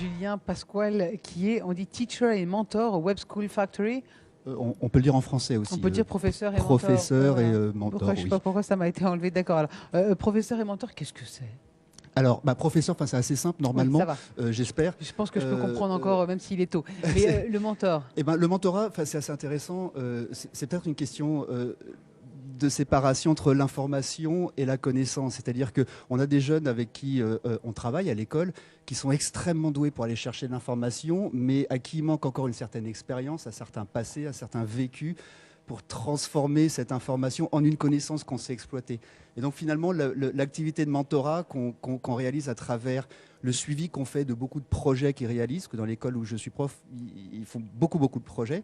Julien Pasquale, qui est, on dit teacher et mentor au Web School Factory. On peut le dire en français aussi. On peut dire professeur et mentor. Professeur et mentor, pourquoi, je ne sais pas pourquoi ça m'a été enlevé. D'accord. Professeur et mentor, qu'est-ce que c'est? Alors, professeur, c'est assez simple normalement, oui, j'espère. Je pense que je peux comprendre encore, même s'il est tôt. Mais le mentor Le mentorat, c'est assez intéressant. C'est peut-être une question de séparation entre l'information et la connaissance. C'est-à-dire qu'on a des jeunes avec qui on travaille à l'école qui sont extrêmement doués pour aller chercher de l'information, mais à qui il manque encore une certaine expérience, un certain passé, un certain vécu pour transformer cette information en une connaissance qu'on sait exploiter. Et donc finalement, l'activité de mentorat qu'on réalise à travers le suivi qu'on fait de beaucoup de projets qu'ils réalisent, parce que dans l'école où je suis prof, ils font beaucoup de projets,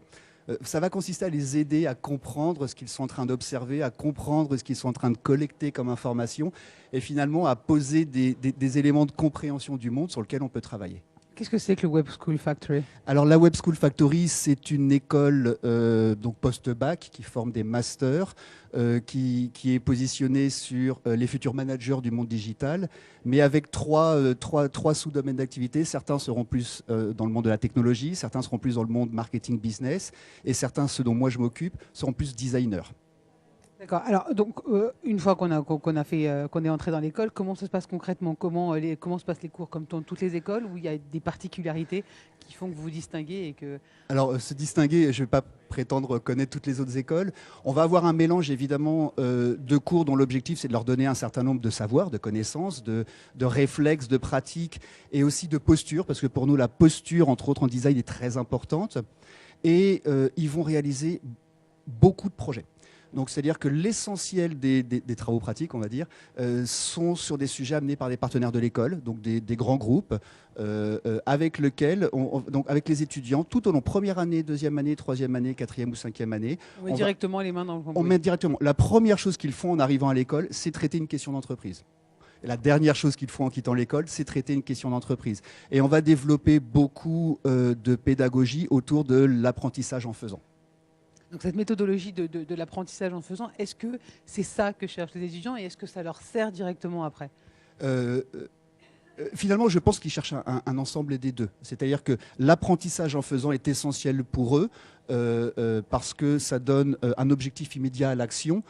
ça va consister à les aider à comprendre ce qu'ils sont en train d'observer, à comprendre ce qu'ils sont en train de collecter comme information, et finalement à poser des éléments de compréhension du monde sur lesquels on peut travailler. Qu'est-ce que c'est que le Web School Factory? Alors la Web School Factory, c'est une école donc post-bac qui forme des masters, qui est positionnée sur les futurs managers du monde digital, mais avec trois sous-domaines d'activité. Certains seront plus dans le monde de la technologie, certains seront plus dans le monde marketing business, et certains, ceux dont moi je m'occupe, seront plus designers. D'accord. Alors, donc, une fois qu'on est entré dans l'école, comment ça se passe concrètement? Comment se passent les cours? Comme dans toutes les écoles, où il y a des particularités qui font que vous vous distinguez et que... Alors, se distinguer, je ne vais pas prétendre connaître toutes les autres écoles. On va avoir un mélange, évidemment, de cours dont l'objectif, c'est de leur donner un certain nombre de savoirs, de connaissances, de réflexes, de pratiques, et aussi de posture, parce que pour nous, la posture, entre autres en design, est très importante. Et ils vont réaliser beaucoup de projets. Donc, c'est-à-dire que l'essentiel des travaux pratiques, on va dire, sont sur des sujets amenés par des partenaires de l'école, donc des grands groupes, avec lesquels, donc avec les étudiants, tout au long, première année, deuxième année, troisième année, quatrième ou cinquième année. On met directement les mains dans le cambouis. On met directement. La première chose qu'ils font en arrivant à l'école, c'est traiter une question d'entreprise. Et la dernière chose qu'ils font en quittant l'école, c'est traiter une question d'entreprise. Et on va développer beaucoup de pédagogie autour de l'apprentissage en faisant. Donc cette méthodologie de l'apprentissage en faisant, est-ce que c'est ça que cherchent les étudiants et est-ce que ça leur sert directement après? Finalement, je pense qu'ils cherchent un ensemble des deux. C'est-à-dire que l'apprentissage en faisant est essentiel pour eux parce que ça donne un objectif immédiat à l'action,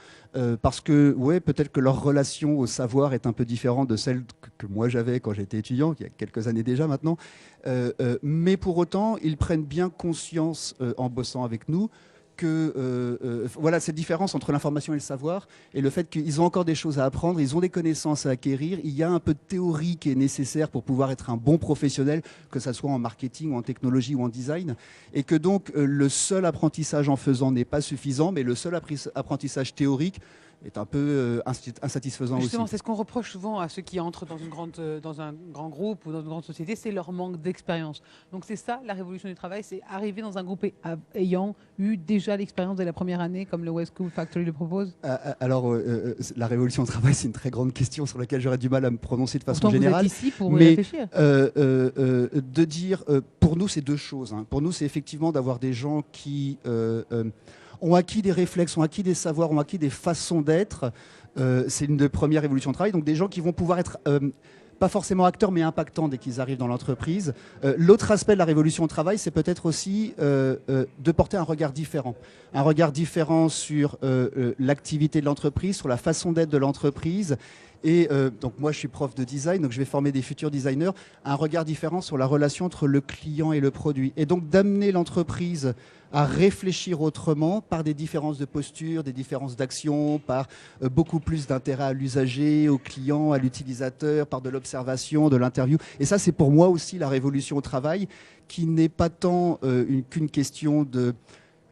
parce que peut-être que leur relation au savoir est un peu différente de celle que moi j'avais quand j'étais étudiant, il y a quelques années déjà maintenant. Mais pour autant, ils prennent bien conscience en bossant avec nous que voilà cette différence entre l'information et le savoir et le fait qu'ils ont encore des choses à apprendre, ils ont des connaissances à acquérir, il y a un peu de théorie qui est nécessaire pour pouvoir être un bon professionnel, que ce soit en marketing ou en technologie ou en design, et que donc le seul apprentissage en faisant n'est pas suffisant, mais le seul apprentissage théorique est un peu insatisfaisant aussi. Justement, c'est ce qu'on reproche souvent à ceux qui entrent dans un grand groupe ou dans une grande société, c'est leur manque d'expérience. Donc c'est ça, la révolution du travail, c'est arriver dans un groupe ayant eu déjà l'expérience de la première année, comme le Web School Factory le propose. Alors, la révolution du travail, c'est une très grande question sur laquelle j'aurais du mal à me prononcer de façon Pourtant, générale. vous êtes ici pour y réfléchir. De dire, pour nous, c'est deux choses. Hein. Pour nous, c'est effectivement d'avoir des gens qui... ont acquis des réflexes, ont acquis des savoirs, ont acquis des façons d'être. C'est une des premières révolutions de travail. Donc des gens qui vont pouvoir être pas forcément acteurs, mais impactants dès qu'ils arrivent dans l'entreprise. L'autre aspect de la révolution au travail, c'est peut-être aussi de porter un regard différent. Un regard différent sur l'activité de l'entreprise, sur la façon d'être de l'entreprise. Et donc moi, je suis prof de design, donc je vais former des futurs designers, un regard différent sur la relation entre le client et le produit. Et donc d'amener l'entreprise à réfléchir autrement par des différences de posture, des différences d'action, par beaucoup plus d'intérêt à l'usager, au client, à l'utilisateur, par de l'observation, de l'interview. Et ça, c'est pour moi aussi la révolution au travail, qui n'est pas tant qu'une question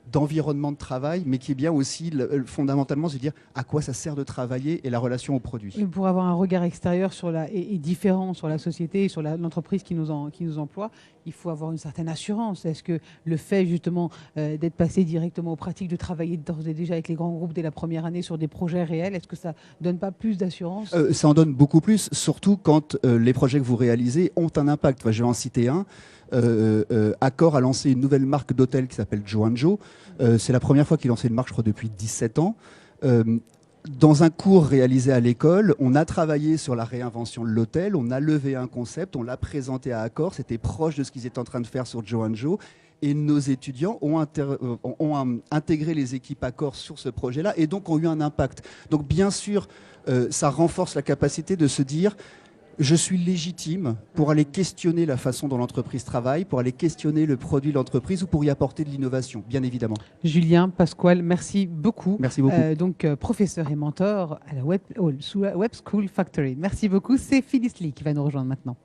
d'environnement de travail, mais qui est bien aussi fondamentalement se dire à quoi ça sert de travailler et la relation au produit. Et pour avoir un regard extérieur et différent sur la société et sur l'entreprise qui nous emploie, il faut avoir une certaine assurance. Est-ce que le fait justement d'être passé directement aux pratiques, de travailler d'ores et déjà avec les grands groupes dès la première année sur des projets réels, est-ce que ça donne pas plus d'assurance? Ça en donne beaucoup plus, surtout quand les projets que vous réalisez ont un impact. Enfin, je vais en citer un. Accor a lancé une nouvelle marque d'hôtel qui s'appelle Joanjo. C'est la première fois qu'il lançait une marque, je crois, depuis 17 ans. Dans un cours réalisé à l'école, on a travaillé sur la réinvention de l'hôtel, on a levé un concept, on l'a présenté à Accor, c'était proche de ce qu'ils étaient en train de faire sur Joe & Joe, et nos étudiants ont intégré les équipes Accor sur ce projet-là, et donc ont eu un impact. Donc bien sûr, ça renforce la capacité de se dire, je suis légitime pour aller questionner la façon dont l'entreprise travaille, pour aller questionner le produit de l'entreprise ou pour y apporter de l'innovation, bien évidemment. Julien, Pasquale, merci beaucoup. Merci beaucoup. Professeur et mentor à la Web School Factory. Merci beaucoup. C'est Phyllis Lee qui va nous rejoindre maintenant.